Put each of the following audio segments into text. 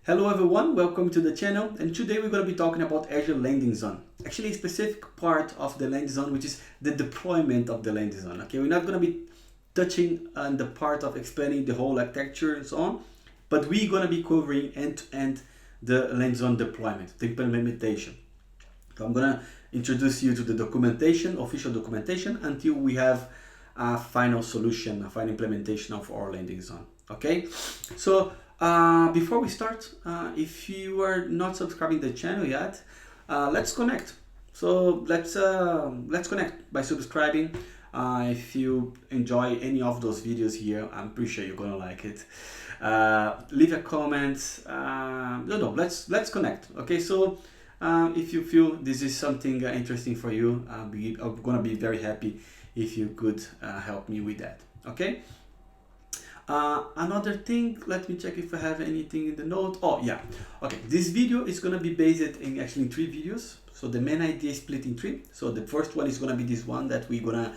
Hello everyone, welcome to the channel, and today we're going to be talking about Azure Landing Zone. Actually a specific part of the landing zone, which is the deployment of the landing zone. Okay, we're not going to be touching on the part of explaining the whole architecture and so on, but we're going to be covering end-to-end the landing zone deployment, the implementation. So I'm going to introduce you to the documentation, official documentation, until we have a final solution, a final implementation of our landing zone. Okay, so before we start, if you are not subscribing to the channel yet, let's connect. So let's connect by subscribing. If you enjoy any of those videos here, I'm pretty sure you're gonna like it. Leave a comment. No, let's connect. Okay, so if you feel this is something interesting for you, I'm gonna be very happy if you could help me with that. Okay. Another thing, let me check if I have anything in the note. Oh yeah, okay, this video is going to be based in actually 3 videos. So the main idea is split in 3. So the first one is going to be this one that we're going to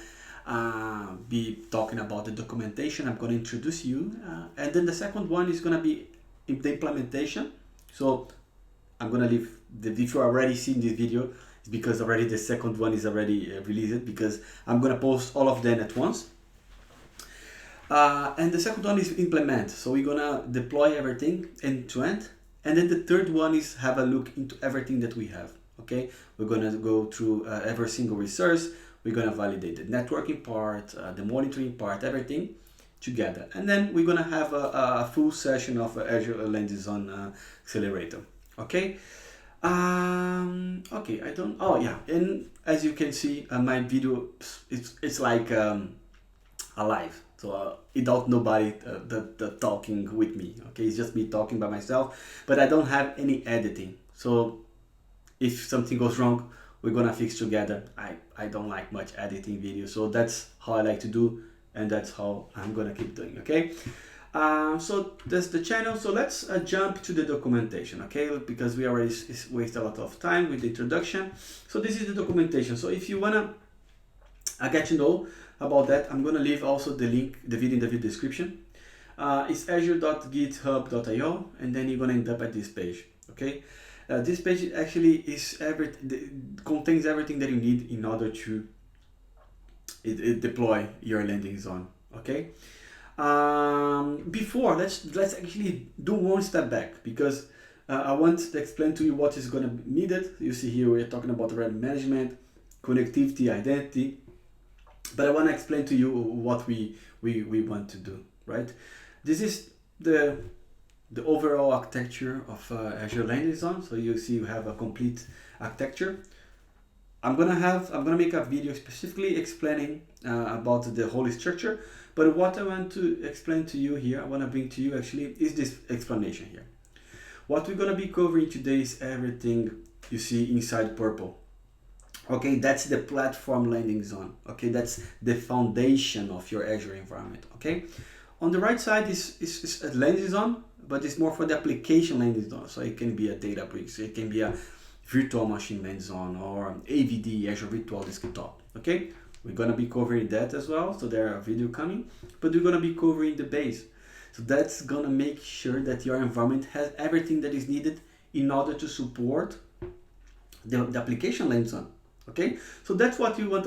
be talking about the documentation. I'm going to introduce you, and then the second one is going to be the implementation. So I'm going to leave if you're already seen this video, it's because already the second one is already released, because I'm going to post all of them at once. And the second one is implement. So we're gonna deploy everything end to end. And then the third one is have a look into everything that we have. Okay, we're gonna go through every single resource. We're gonna validate the networking part, the monitoring part, everything together. And then we're gonna have a full session of Azure Landing Zone Accelerator. Okay. Okay, I don't. Oh yeah, and as you can see, my video it's like alive. So without nobody the talking with me. Okay, it's just me talking by myself, but I don't have any editing. So if something goes wrong, we're gonna fix together. I don't like much editing videos, so that's how I like to do, and that's how I'm gonna keep doing. Okay, so that's the channel. So let's jump to the documentation. Okay, because we already waste a lot of time with the introduction. So this is the documentation. So if you wanna get to know about that, I'm going to leave also the link, the video in the video description. It's azure.github.io, and then you're going to end up at this page. Okay, this page actually is contains everything that you need in order to deploy your landing zone. Okay, before let's actually do one step back, because I want to explain to you what is going to be needed. You see here we're talking about threat management, connectivity, identity. But I want to explain to you what we want to do, right? This is the overall architecture of Azure Landing Zone. So you see you have a complete architecture. I'm gonna make a video specifically explaining about the whole structure. But what I want to explain to you here, I want to bring to you actually is this explanation here. What we're gonna be covering today is everything you see inside purple. Okay, that's the platform landing zone. Okay, that's the foundation of your Azure environment. Okay, on the right side is a landing zone, but it's more for the application landing zone. So it can be a Databricks, it can be a virtual machine landing zone, or AVD, Azure Virtual Desktop. Okay, we're gonna be covering that as well. So there are video coming, but we're gonna be covering the base. So that's gonna make sure that your environment has everything that is needed in order to support the application landing zone. Okay, so that's what we want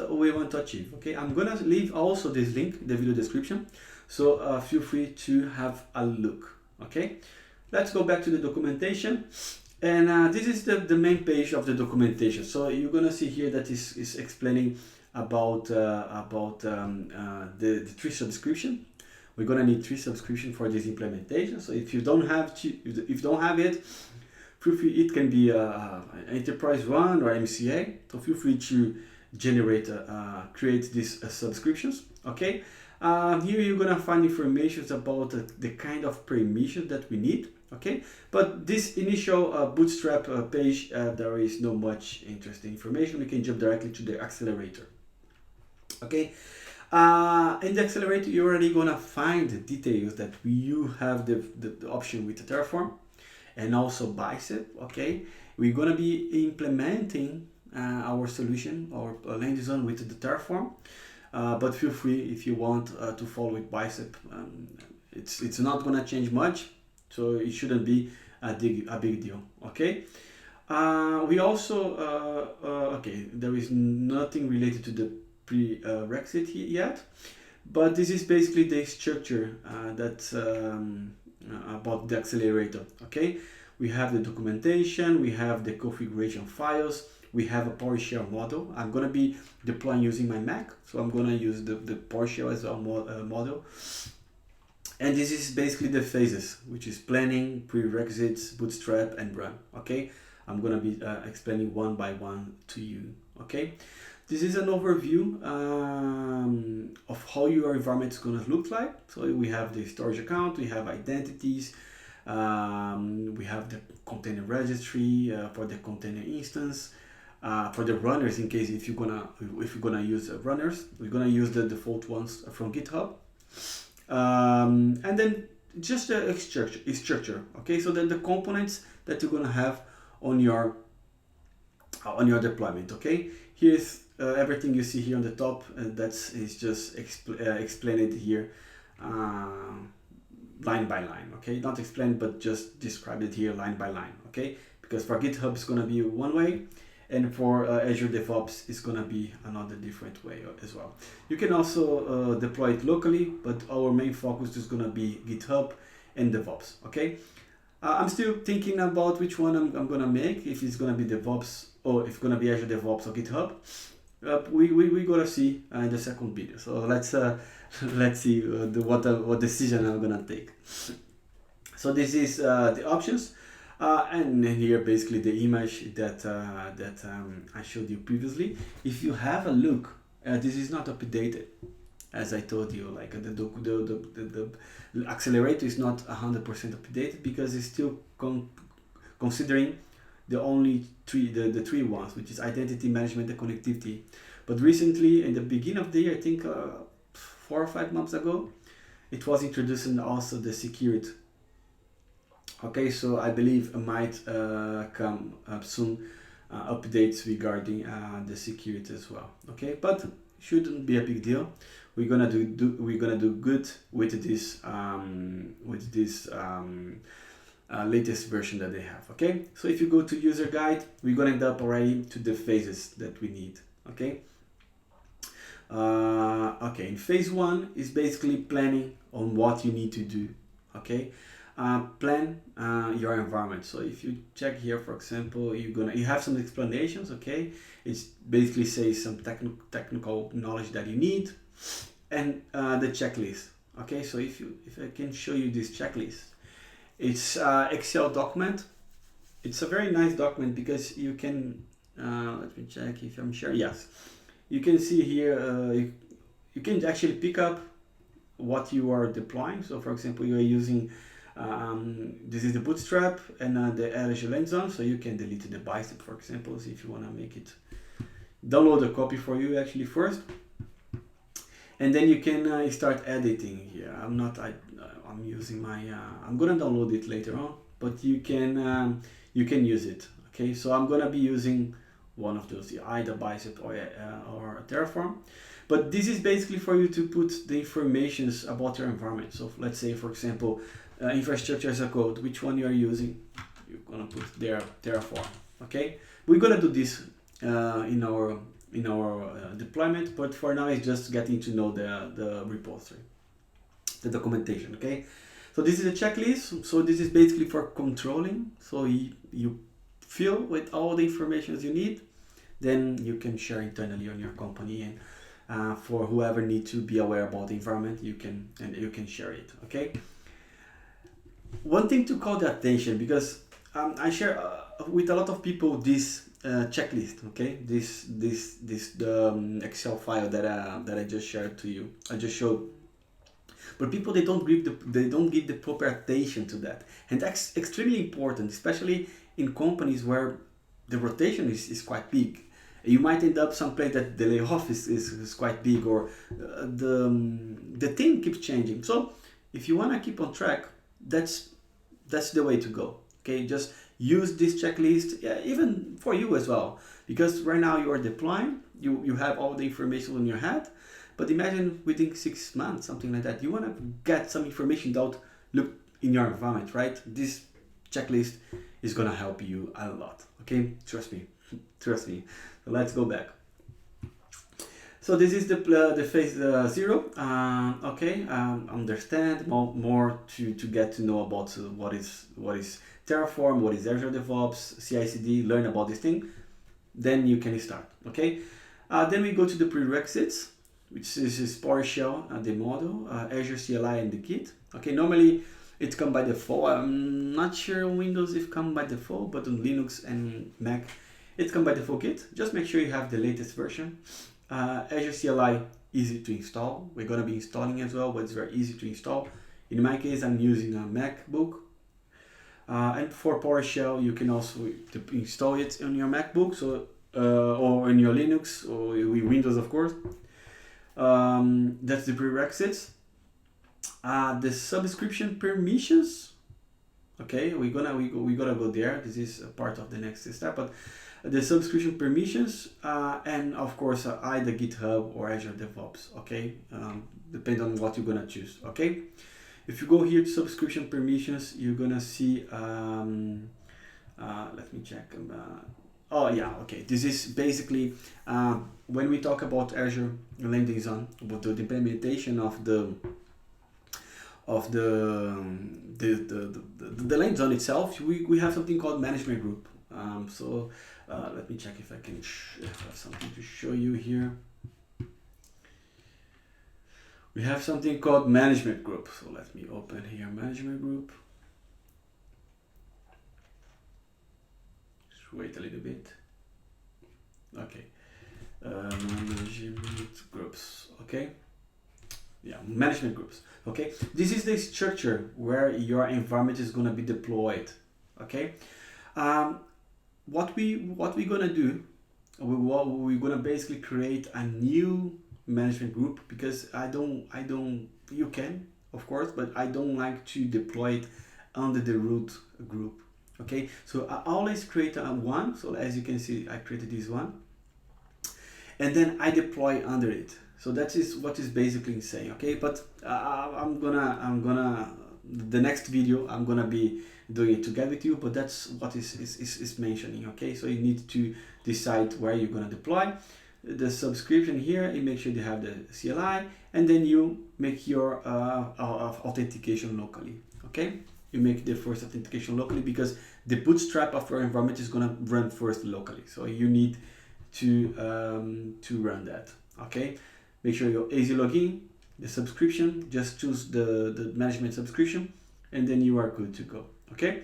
to achieve. Okay, I'm gonna leave also this link in the video description, so feel free to have a look. Okay, let's go back to the documentation, and this is the main page of the documentation. So you're gonna see here that is explaining about the 3 subscription. We're gonna need 3 subscription for this implementation. So if you don't have it, feel free, it can be enterprise one or MCA, so feel free to create these subscriptions. Okay, here you're gonna find information about the kind of permission that we need. Okay, but this initial bootstrap page, there is no much interesting information. We can jump directly to the accelerator. Okay, in the accelerator you're already gonna find the details that you have the option with the Terraform and also Bicep. Okay, we're gonna be implementing our solution or landing zone with the Terraform, but feel free if you want to follow with Bicep. It's not gonna change much, so it shouldn't be a big deal. Okay. We also okay, there is nothing related to the prerequisite yet, but this is basically the structure about the accelerator. Okay, we have the documentation, we have the configuration files, we have a PowerShell model. I'm gonna be deploying using my Mac, so I'm gonna use the PowerShell as a model. And this is basically the phases, which is planning, prerequisites, bootstrap, and run. Okay, I'm gonna be explaining one by one to you. Okay, this is an overview of how your environment is gonna look like. So we have the storage account, we have identities, we have the container registry for the container instance. For the runners, in case if you're gonna use runners, we're gonna use the default ones from GitHub. And then just a structure. Okay, so then the components that you're gonna have on your deployment. Okay, here's everything you see here on the top. Is just explained here line by line. Okay, not explained, but just described it here line by line. Okay, because for GitHub it's gonna be one way, and for Azure DevOps it's gonna be another different way as well. You can also deploy it locally, but our main focus is gonna be GitHub and DevOps. Okay, I'm still thinking about which one I'm gonna make, if it's gonna be DevOps or if it's gonna be Azure DevOps or GitHub. We gotta see in the second video. So let's see what decision I'm gonna take. So this is the options. And here basically the image that I showed you previously. If you have a look, this is not updated, as I told you. Like the accelerator is not 100% updated because it's still considering the only the three ones, which is identity management and connectivity. But recently, in the beginning of the year, I think 4 or 5 months ago, it was introducing also the security. Okay, so I believe it might come up soon updates regarding the security as well. Okay, but shouldn't be a big deal. We're gonna do good with this latest version that they have. Okay, so if you go to user guide, we're gonna end up already to the phases that we need. Okay. Okay, in phase 1 is basically planning on what you need to do. Okay. Plan your environment. So if you check here, for example, you have some explanations. Okay, it's basically says some technical knowledge that you need, and the checklist. Okay, so if I can show you this checklist, it's Excel document. It's a very nice document because you can let me check if I'm sure. Yes, you can see here you can actually pick up what you are deploying. So for example, you are using this is the bootstrap and the Azure Lenzon, so you can delete the bicep, for example. So if you want to make it, download a copy for you actually first, and then you can start editing here. I'm using my I'm gonna download it later on, but you can use it. Okay, so I'm gonna be using one of those, either bicep or Terraform. But this is basically for you to put the informations about your environment. So let's say, for example, infrastructure as a code, which one you are using, you're gonna put there Terraform. Okay, we're gonna do this in our deployment, but for now it's just getting to know the repository, the documentation. Okay, so this is a checklist. So this is basically for controlling. So you fill with all the information you need, then you can share internally on your company, and for whoever needs to be aware about the environment, you can share it. Okay. One thing to call the attention, because I share with a lot of people this checklist. Okay, this Excel file that I just shared to you. I just showed, but people they don't give the proper attention to that, and that's extremely important, especially in companies where the rotation is quite big. You might end up someplace that the layoff is quite big, or the team keeps changing. So if you want to keep on track, that's the way to go. Okay, just use this checklist, even for you as well, because right now you are deploying, you have all the information on your head, but imagine within 6 months, something like that, you want to get some information that look in your environment, right? This checklist is gonna help you a lot. Okay, trust me, trust me. So let's go back. So this is the phase 0. Okay, understand more to get to know about what is Terraform, what is Azure DevOps, CI/CD. Learn about this thing, then you can start. Okay, then we go to the prerequisites, which is PowerShell, the model, Azure CLI, and the Git. Okay, normally it comes by default. I'm not sure on Windows if it comes by default, but on Linux and Mac it comes by default Git. Just make sure you have the latest version. Azure CLI, easy to install. We're going to be installing as well, but it's very easy to install. In my case, I'm using a MacBook. And for PowerShell, you can also install it on your MacBook, so or in your Linux or Windows, of course. That's the prerequisites. The subscription permissions. Okay, we're gonna go there. This is a part of the next step, but the subscription permissions, and of course either GitHub or Azure DevOps. Okay, depend on what you're gonna choose. Okay, if you go here to subscription permissions, you're gonna see. Let me check. Oh yeah, okay. This is basically when we talk about Azure landing zone, about the implementation of the landing zone itself. We have something called management group. So let me check if I can have something to show you here. We have something called management group. So let me open here management group. Just wait a little bit. Okay. Management groups. Okay. Yeah, management groups. Okay. This is the structure where your environment is gonna be deployed. Okay. What we're gonna do, we're gonna basically create a new management group, because you can, of course, but I don't like to deploy it under the root group. Okay, so I always create a one. So as you can see, I created this one, and then I deploy under it. So that is what is basically saying. Okay, but I'm gonna the next video I'm gonna be doing it together with you, but that's what is mentioning. Okay, so you need to decide where you're gonna deploy the subscription here. You make sure you have the CLI, and then you make your authentication locally. Okay, you make the first authentication locally, because the bootstrap of your environment is gonna run first locally. So you need to run that. Okay, make sure your AZ login, the subscription, just choose the management subscription, and then you are good to go. Okay,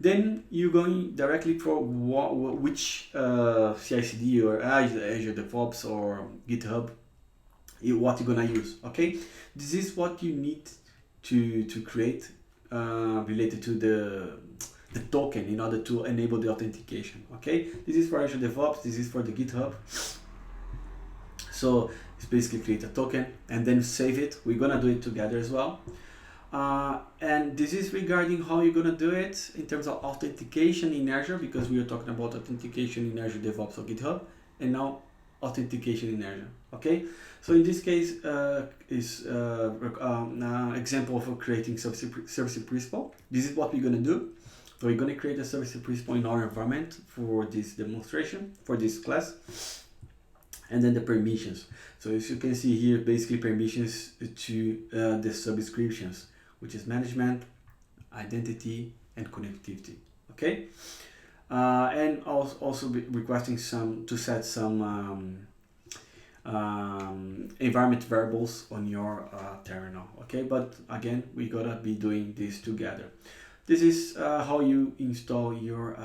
then you're going directly for which CI/CD or Azure DevOps or GitHub, what you're gonna use. Okay, this is what you need to create related to the token in order to enable the authentication. Okay, this is for Azure DevOps, this is for the GitHub. So it's basically create a token and then save it. We're gonna do it together as well. And this is regarding how you're gonna do it in terms of authentication in Azure, because we are talking about authentication in Azure DevOps or GitHub, and now authentication in Azure. Okay, so in this case is example of creating service principal. This is what we're gonna do. So we're gonna create a service principal in our environment for this demonstration, for this class, and then the permissions. So as you can see here, basically permissions to the subscriptions, which is management, identity, and connectivity. Okay, and also requesting to set some environment variables on your terminal. Okay, but again, we gotta be doing this together. This is how you install your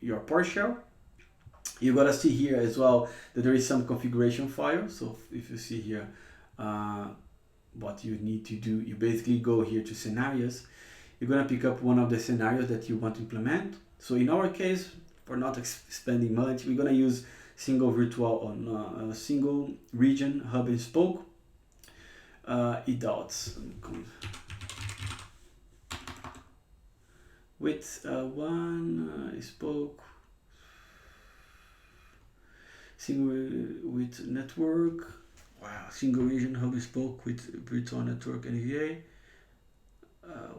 PowerShell. You gotta see here as well that there is some configuration file. So if you see here what you need to do, you basically go here to scenarios. You're gonna pick up one of the scenarios that you want to implement. So in our case, for not spending much, we're gonna use single virtual on a single region hub and spoke. EDOTS with one spoke. Single with network. Wow, single region hub and spoke with virtual network NVA.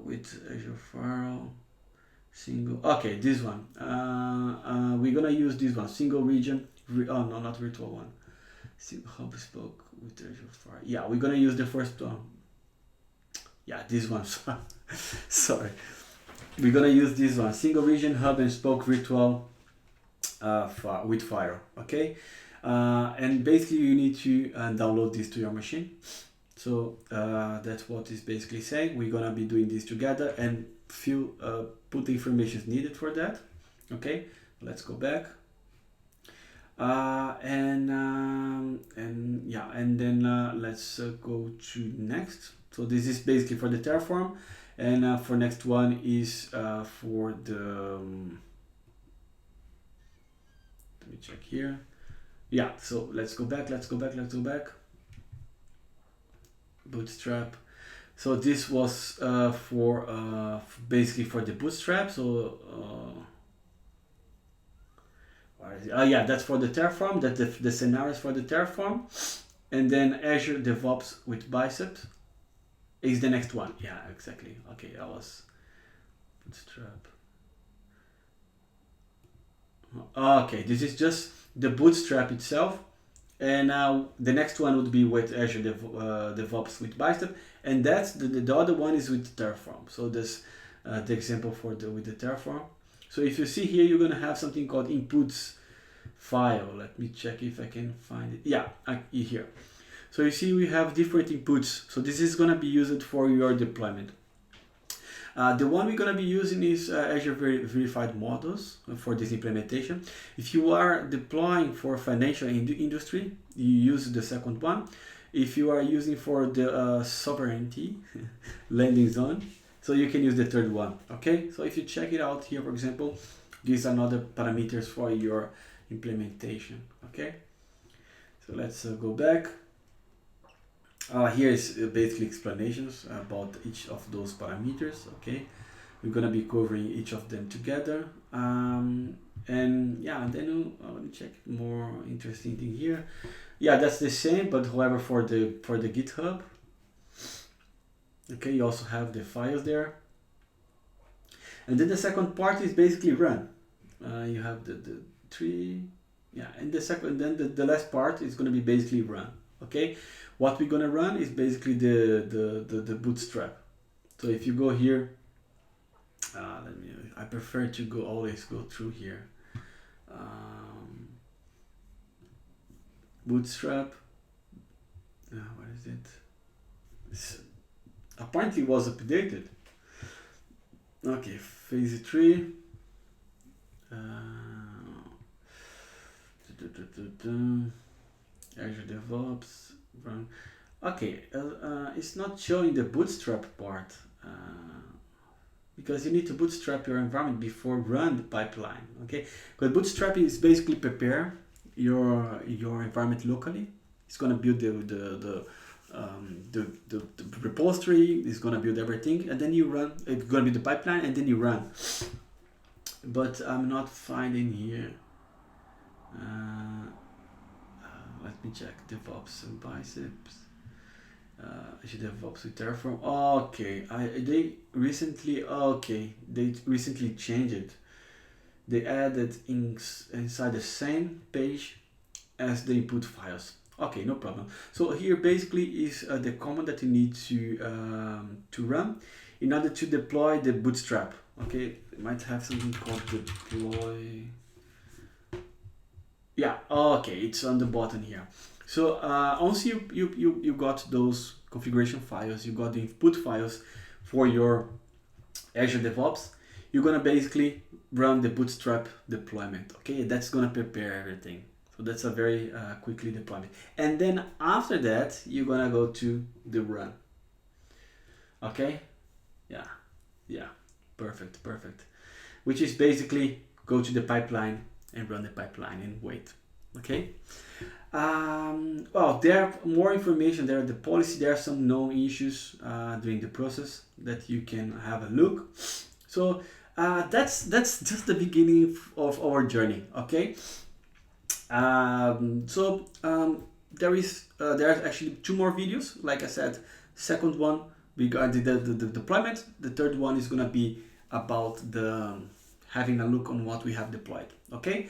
with Azure Firewall. Single. Okay, this one. We're gonna use this one. Single region. Oh no, not virtual one. Hub spoke with Azure Firewall. Yeah, we're gonna use the first one. Yeah, this one. Sorry. We're gonna use this one. Single region hub and spoke virtual with Firewall. Okay. And basically you need to download this to your machine. So that's what it's basically saying. We're gonna be doing this together and put the information needed for that. Okay, let's go back. And then let's go to next. So this is basically for the Terraform, and for next one is for the. Let me check here. Yeah, so let's go back. Bootstrap. So this was for basically for the Bootstrap. So yeah, that's for the Terraform. That the scenarios for the Terraform, and then Azure DevOps with Bicep is the next one. Yeah, exactly. Okay, that was Bootstrap. Okay, this is just the Bootstrap itself. And now the next one would be with Azure DevOps with Bicep, and that's the other one is with Terraform. So this the example for with the Terraform. So if you see here, you're gonna have something called inputs file. Let me check if I can find it. Yeah, here. So you see we have different inputs. So this is gonna be used for your deployment. The one we're going to be using is Azure Verified Models for this implementation. If you are deploying for financial industry, you use the second one. If you are using for the sovereignty landing zone, so you can use the third one. Okay, so if you check it out here, for example, these are another parameters for your implementation. Okay, so let's go back. Here is basically explanations about each of those parameters. Okay, we're gonna be covering each of them together, and yeah, then let me check more interesting thing here. Yeah, that's the same, but however for the GitHub. Okay, you also have the files there, and then the second part is basically run. You have the tree, yeah, and then the last part is gonna be basically run. Okay, what we're gonna run is basically the Bootstrap. So if you go here, I prefer to always go through here. Bootstrap. What is it? Apparently was updated. Okay, phase 3. Azure DevOps run. Okay, it's not showing the Bootstrap part because you need to bootstrap your environment before run the pipeline. Okay, because Bootstrap is basically prepare your environment locally. It's gonna build the repository. It's gonna build everything, and then you run. It's gonna be the pipeline, and then you run. But I'm not finding here. Let me check DevOps and Biceps. Azure DevOps with Terraform. Okay, they recently changed it. They added inside the same page as the input files. Okay, no problem. So here basically is the command that you need to run in order to deploy the Bootstrap. Okay, it might have something called deploy. Yeah, okay, it's on the bottom here. So once you got those configuration files, you got the input files for your Azure DevOps, you're gonna basically run the Bootstrap deployment. Okay, that's gonna prepare everything. So that's a very quickly deployment. And then after that, you're gonna go to the run. Okay, yeah, perfect. Which is basically go to the pipeline and run the pipeline and wait. Okay. Well, there are more information there. The policy, there are some known issues during the process that you can have a look. So that's just the beginning of our journey. Okay. There are actually 2 more videos. Like I said, second one regarding the deployment. The third one is gonna be about the having a look on what we have deployed. Okay.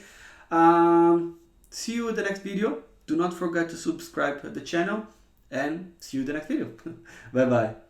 See you in the next video. Do not forget to subscribe to the channel, and see you in the next video. Bye bye.